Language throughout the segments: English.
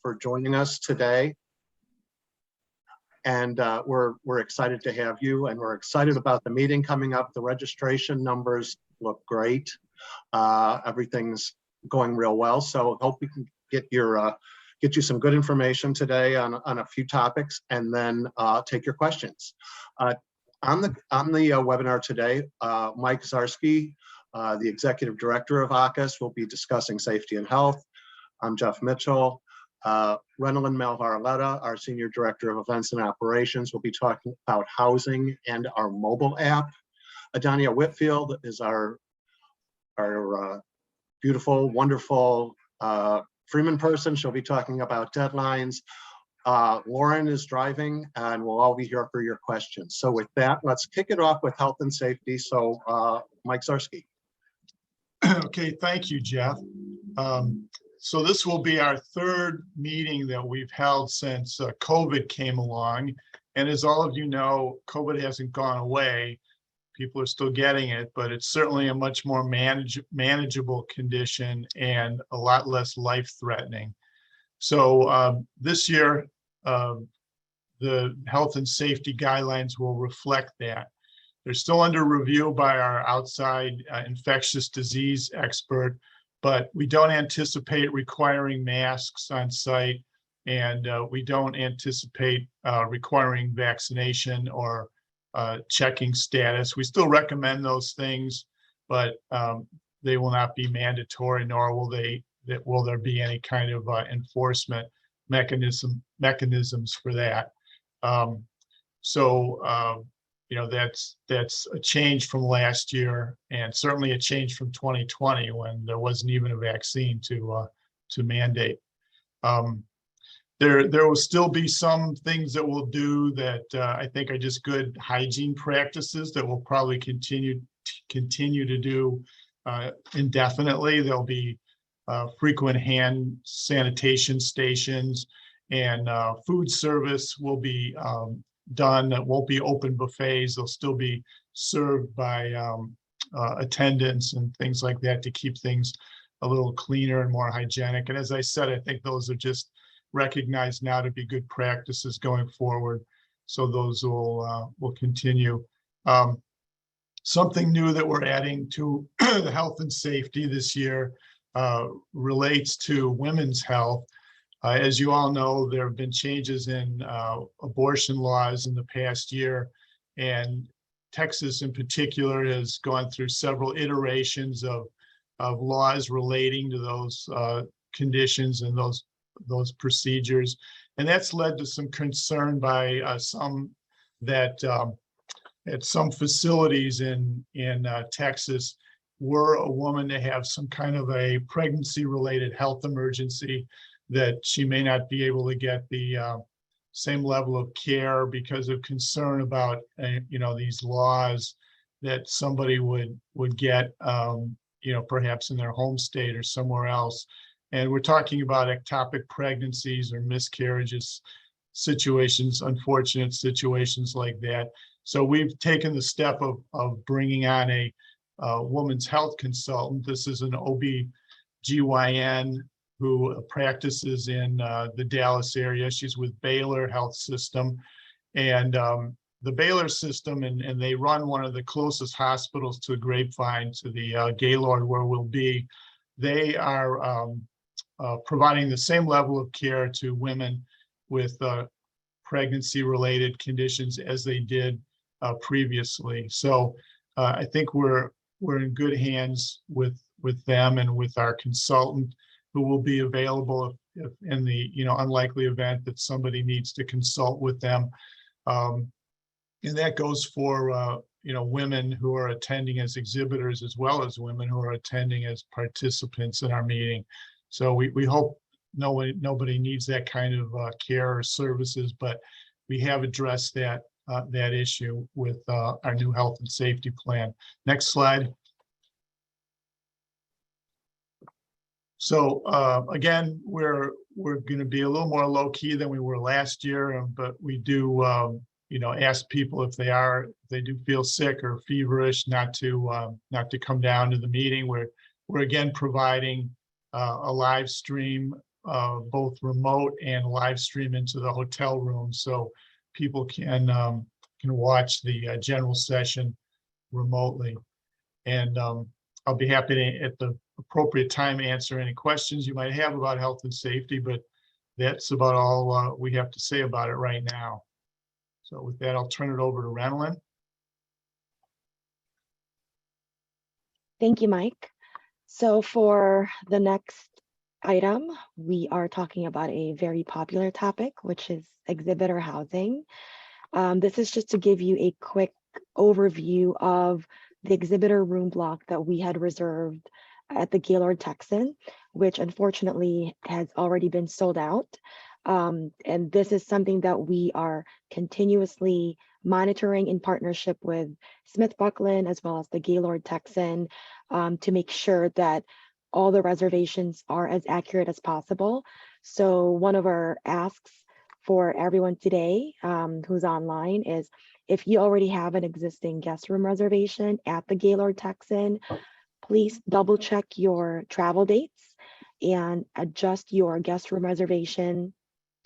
for joining us today. And we're excited to have you, and we're excited about the meeting coming up. The registration numbers look great. Everything's going real well. So hope we can get you some good information today on a few topics, and then take your questions. On the webinar today, Mike Zarsky, the Executive Director of AAHKS, will be discussing safety and health. I'm Jeff Mitchell. Renalyn Malvarletta, our Senior Director of Events and Operations, will be talking about housing and our mobile app. Adania Whitfield is our beautiful, wonderful Freeman person. She'll be talking about deadlines. Lauren is driving, and we'll all be here for your questions. So with that, let's kick it off with health and safety. So Mike Zarsky. Okay, thank you, Jeff. So this will be our third meeting that we've held since COVID came along. And as all of you know, COVID hasn't gone away. People are still getting it, but it's certainly a much more manageable condition and a lot less life-threatening. So this year, the health and safety guidelines will reflect that. They're still under review by our outside infectious disease expert, but we don't anticipate requiring masks on site, and we don't anticipate requiring vaccination or checking status. We still recommend those things, but they will not be mandatory, nor will there be any kind of enforcement mechanisms for that. You know, that's a change from last year, and certainly a change from 2020 when there wasn't even a vaccine to mandate. There will still be some things that we'll do that I think are just good hygiene practices that we'll probably continue to do indefinitely. There'll be frequent hand sanitation stations, and food service will be done. It won't be open buffets. They'll still be served by attendants and things like that to keep things a little cleaner and more hygienic. And as I said, I think those are just recognized now to be good practices going forward. So those will continue. Something new that we're adding to the health and safety this year relates to women's health. As you all know, there have been changes in abortion laws in the past year, and Texas in particular has gone through several iterations of laws relating to those conditions and those procedures. And that's led to some concern by some that at some facilities in Texas, were a woman to have some kind of a pregnancy-related health emergency, that she may not be able to get the same level of care because of concern about you know, these laws that somebody would get you know, perhaps in their home state or somewhere else. And we're talking about ectopic pregnancies or miscarriages, situations, unfortunate situations like that. So we've taken the step of bringing on a woman's health consultant. This is an OB/GYN who practices in the Dallas area. She's with Baylor Health System, and the Baylor system, and they run one of the closest hospitals to Grapevine, to the Gaylord where we'll be. They are providing the same level of care to women with pregnancy-related conditions as they did previously. So I think we're in good hands with them and with our consultant, who will be available if in the unlikely event that somebody needs to consult with them. And that goes for women who are attending as exhibitors, as well as women who are attending as participants in our meeting. So we hope nobody needs that kind of care or services, but we have addressed that issue with our new health and safety plan. Next slide. So again, we're going to be a little more low key than we were last year, but we do ask people if they do feel sick or feverish, not to come down to the meeting. We're again providing a live stream both remote and live stream into the hotel room, so people can watch the general session remotely. And I'll be happy to, at the appropriate time, answer any questions you might have about health and safety, but that's about all we have to say about it right now. So with that, I'll turn it over to Renalyn. Thank you, Mike. So for the next item, we are talking about a very popular topic, which is exhibitor housing. This is just to give you a quick overview of the exhibitor room block that we had reserved at the Gaylord Texan, which unfortunately has already been sold out. And this is something that we are continuously monitoring in partnership with Smith Buckland as well as the Gaylord Texan to make sure that all the reservations are as accurate as possible. So one of our asks for everyone today who's online is, if you already have an existing guest room reservation at the Gaylord Texan, please double check your travel dates and adjust your guest room reservation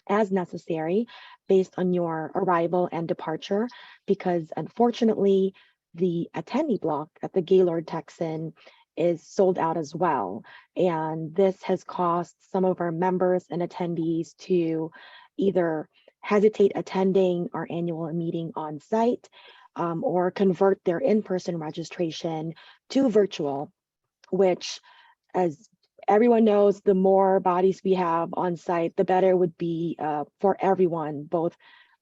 as necessary based on your arrival and departure, because unfortunately, the attendee block at the Gaylord Texan is sold out as well. And this has caused some of our members and attendees to either hesitate attending our annual meeting on site or convert their in-person registration to virtual, which, as everyone knows, the more bodies we have on site, the better it would be for everyone, both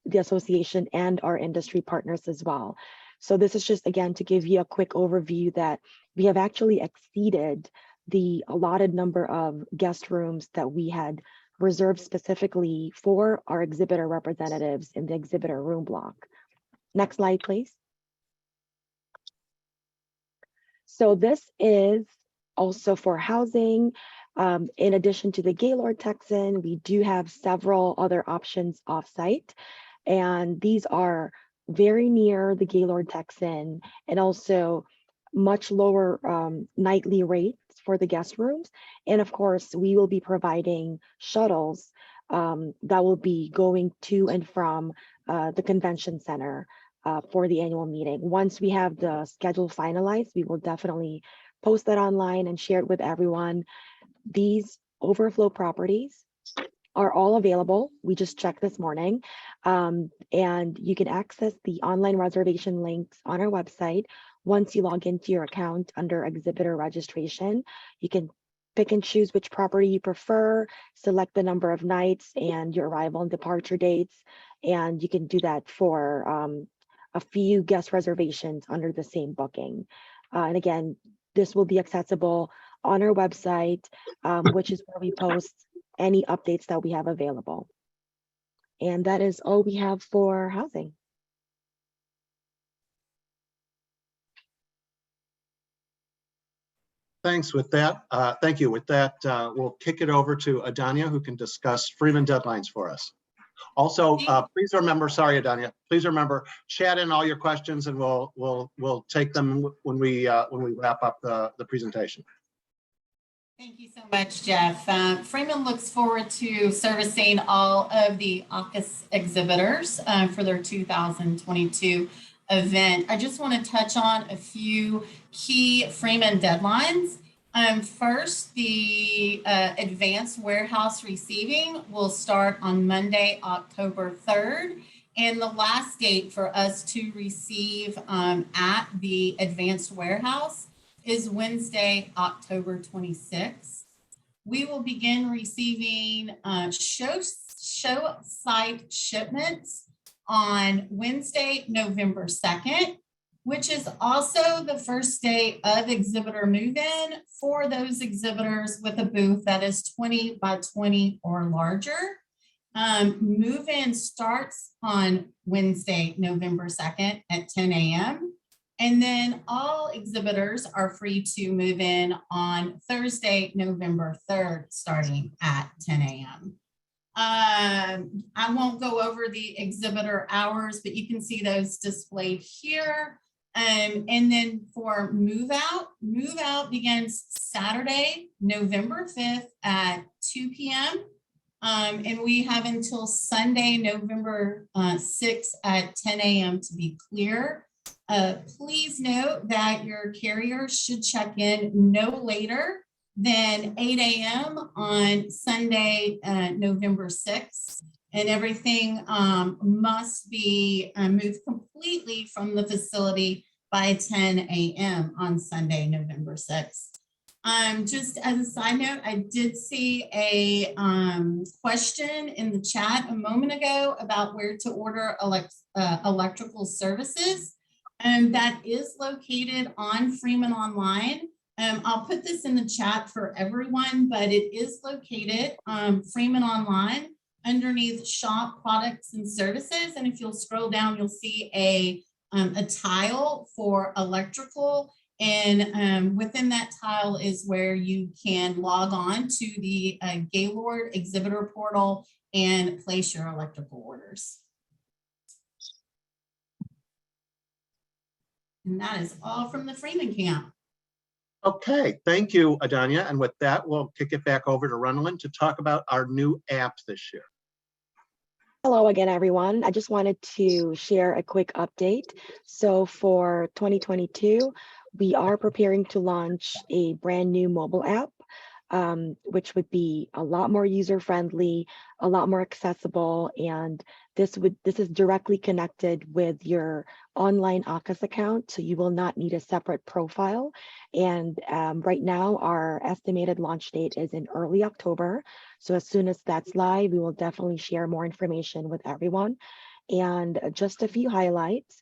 the association and our industry partners as well. So this is just, again, to give you a quick overview that we have actually exceeded the allotted number of guest rooms that we had reserved specifically for our exhibitor representatives in the exhibitor room block. Next slide, please. So this is also for housing. In addition to the Gaylord Texan, we do have several other options off-site, and these are very near the Gaylord Texan and also much lower nightly rates for the guest rooms. And of course, we will be providing shuttles that will be going to and from the convention center for the annual meeting. Once we have the schedule finalized, we will definitely post that online and share it with everyone. These overflow properties are all available. We just checked this morning, and you can access the online reservation links on our website. Once you log into your account under exhibitor registration, you can pick and choose which property you prefer, select the number of nights and your arrival and departure dates, and you can do that for a few guest reservations under the same booking. And again, this will be accessible on our website, which is where we post any updates that we have available. And that is all we have for housing. Thanks with that. Thank you. With that, we'll kick it over to Adanya, who can discuss Freeman deadlines for us. Also, please remember, sorry, Adanya, please remember, chat in all your questions and we'll take them when we wrap up the presentation. Thank you so much, Jeff. Freeman looks forward to servicing all of the AAHKS exhibitors for their 2022 event. I just want to touch on a few key Freeman deadlines. First, the advanced warehouse receiving will start on Monday, October 3rd. And the last date for us to receive at the advanced warehouse is Wednesday, October 26th. We will begin receiving show site shipments on Wednesday, November 2nd, which is also the first day of exhibitor move-in for those exhibitors with a booth that is 20 by 20 or larger. Move-in starts on Wednesday, November 2nd at 10 a.m. And then all exhibitors are free to move in on Thursday, November 3rd, starting at 10 a.m. I won't go over the exhibitor hours, but you can see those displayed here. And then for move out begins Saturday, November 5th at 2 p.m. And we have until Sunday, November 6th at 10 a.m. to be clear. Please note that your carrier should check in no later than 8 a.m. on Sunday, November 6th. And everything must be moved completely from the facility by 10 a.m. on Sunday, November 6th. Just as a side note, I did see a question in the chat a moment ago about where to order electrical services. That is located on Freeman Online. I'll put this in the chat for everyone, but it is located Freeman Online underneath shop products and services. And if you'll scroll down, you'll see a tile for electrical. And within that tile is where you can log on to the Gaylord Exhibitor portal and place your electrical orders. And that is all from the Freeman camp. Okay, thank you, Adanya. And with that, we'll kick it back over to Renalyn to talk about our new app this year. Hello again, everyone. I just wanted to share a quick update. So for 2022, we are preparing to launch a brand new mobile app, which would be a lot more user-friendly, a lot more accessible, and this is directly connected with your online AAHKS account, so you will not need a separate profile. And right now, our estimated launch date is in early October. So as soon as that's live, we will definitely share more information with everyone. And just a few highlights.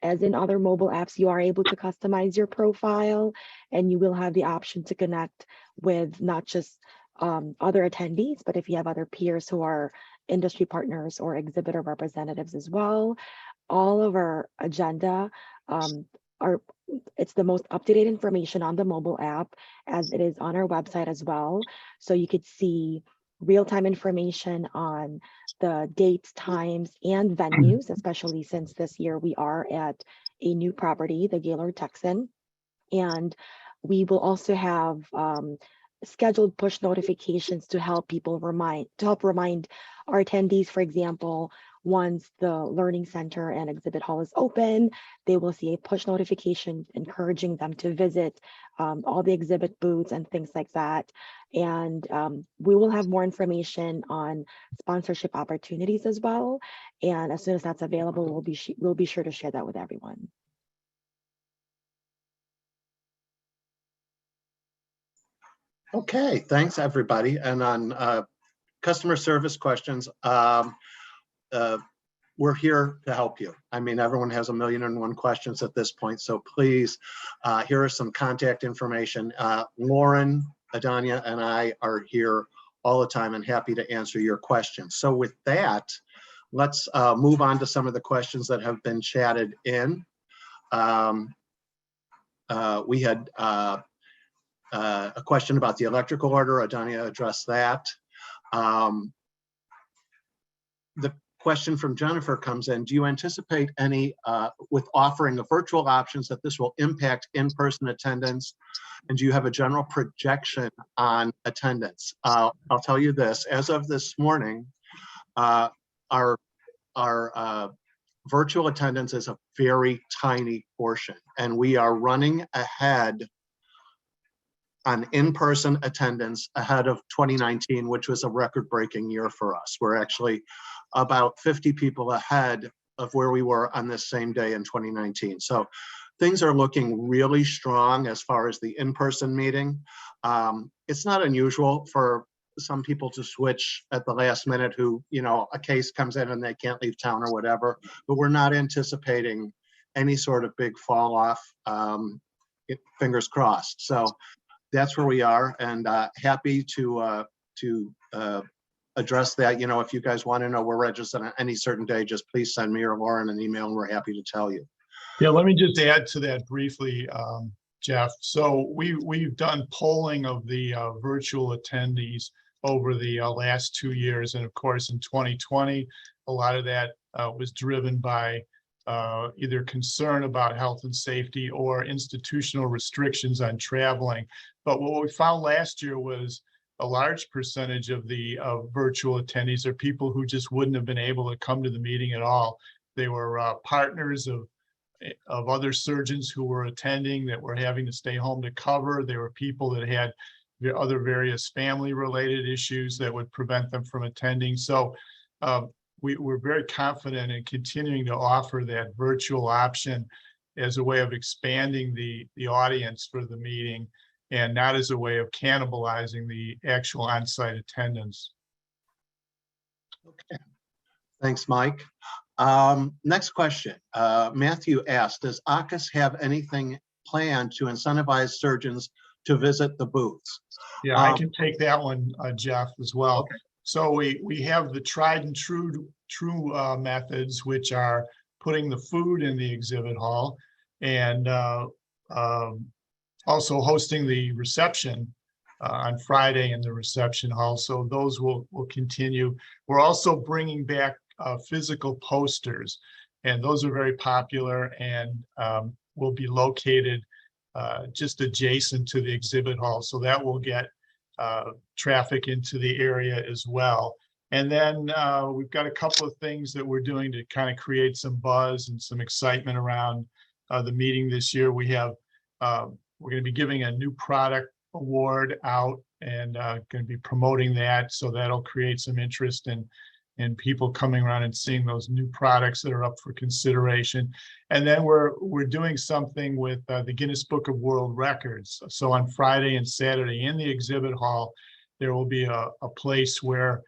As in other mobile apps, you are able to customize your profile, and you will have the option to connect with not just other attendees, but if you have other peers who are industry partners or exhibitor representatives as well. All of our agenda it's the most up-to-date information on the mobile app, as it is on our website as well. So you could see real-time information on the dates, times, and venues, especially since this year we are at a new property, the Gaylord Texan. And we will also have scheduled push notifications to help remind our attendees. For example, once the Learning Center and Exhibit Hall is open, they will see a push notification encouraging them to visit all the exhibit booths and things like that. And we will have more information on sponsorship opportunities as well. And as soon as that's available, we'll be sure to share that with everyone. Okay, thanks everybody. And on customer service questions, we're here to help you. I mean, everyone has 1,000,001 questions at this point, so please, here are some contact information. Lauren, Adanya, and I are here all the time and happy to answer your questions. So with that, let's move on to some of the questions that have been chatted in. We had a question about the electrical order. Adanya addressed that. The question from Jennifer comes in: do you anticipate any, with offering the virtual options, that this will impact in-person attendance? And do you have a general projection on attendance? I'll tell you this: as of this morning, our virtual attendance is a very tiny portion, and we are running ahead on in-person attendance ahead of 2019, which was a record-breaking year for us. We're actually about 50 people ahead of where we were on this same day in 2019. So things are looking really strong as far as the in-person meeting. It's not unusual for some people to switch at the last minute who, you know, a case comes in and they can't leave town or whatever, but we're not anticipating any sort of big fall off, fingers crossed. So that's where we are, and happy to address that. You know, if you guys want to know we're registered on any certain day, just please send me or Lauren an email and we're happy to tell you. Yeah, let me just add to that briefly, Jeff. So we've done polling of the virtual attendees over the last 2 years. And of course, in 2020, a lot of that was driven by either concern about health and safety or institutional restrictions on traveling. But what we found last year was a large percentage of the virtual attendees are people who just wouldn't have been able to come to the meeting at all. They were partners of other surgeons who were attending that were having to stay home to cover. There were people that had the other various family related issues that would prevent them from attending. So we're very confident in continuing to offer that virtual option as a way of expanding the audience for the meeting and not as a way of cannibalizing the actual on-site attendance. Okay. Thanks, Mike. Next question. Matthew asked, does AAHKS have anything planned to incentivize surgeons to visit the booths? Yeah, I can take that one, Jeff, as well. Okay. So we have the tried and true methods, which are putting the food in the exhibit hall and also hosting the reception on Friday in the reception hall. So those will continue. We're also bringing back physical posters, and those are very popular and will be located just adjacent to the exhibit hall. So that will get traffic into the area as well. And then we've got a couple of things that we're doing to kind of create some buzz and some excitement around the meeting this year. We have, we're going to be giving a new product award out and going to be promoting that. So that'll create some interest in people coming around and seeing those new products that are up for consideration. And then we're doing something with the Guinness Book of World Records. So on Friday and Saturday in the exhibit hall, there will be a place where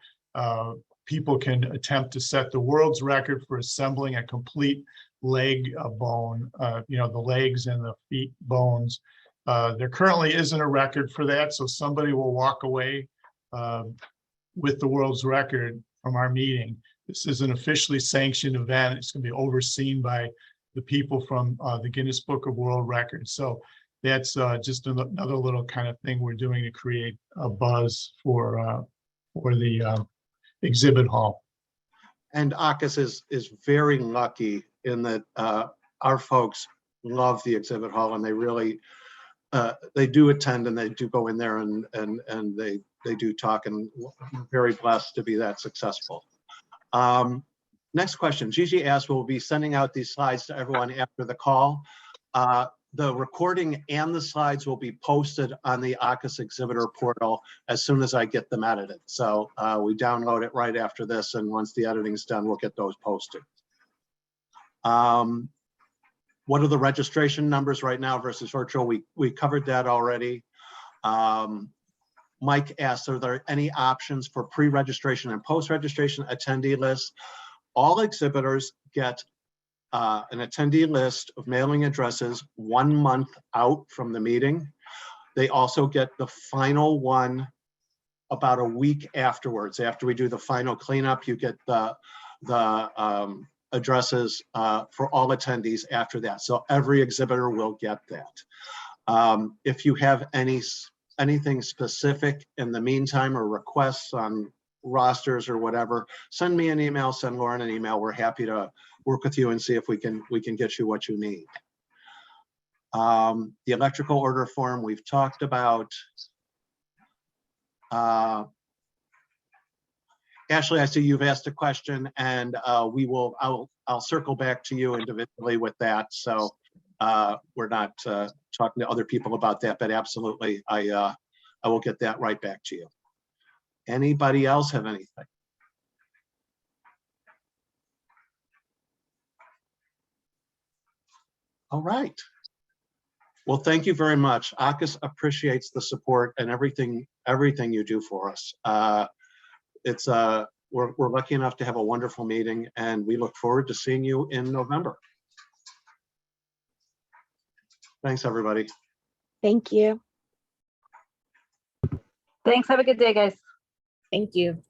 people can attempt to set the world's record for assembling a complete leg bone, the legs and the feet bones. There currently isn't a record for that, so somebody will walk away with the world's record from our meeting. This is an officially sanctioned event. It's going to be overseen by the people from the Guinness Book of World Records. So that's just another little kind of thing we're doing to create a buzz for the exhibit hall. And AAHKS is very lucky in that our folks love the exhibit hall, and they really they do attend and they do go in there and they do talk, and we're very blessed to be that successful. Next question. Gigi asked, we'll be sending out these slides to everyone after the call. The recording and the slides will be posted on the AAHKS Exhibitor portal as soon as I get them edited. So we download it right after this, and once the editing's done, we'll get those posted. What are the registration numbers right now versus virtual? We covered that already. Mike asked, are there any options for pre-registration and post-registration attendee lists? All exhibitors get an attendee list of mailing addresses 1 month out from the meeting. They also get the final one about a week afterwards. After we do the final cleanup, you get the addresses for all attendees after that. So every exhibitor will get that. If you have anything specific in the meantime or requests on rosters or whatever, send me an email, send Lauren an email. We're happy to work with you and see if we can get you what you need. The electrical order form we've talked about. Ashley, I see you've asked a question, and I'll circle back to you individually with that. So we're not talking to other people about that, but absolutely, I will get that right back to you. Anybody else have anything? All right. Well, thank you very much. AAHKS appreciates the support and everything you do for us. We're lucky enough to have a wonderful meeting, and we look forward to seeing you in November. Thanks, everybody. Thank you. Thanks. Have a good day, guys. Thank you.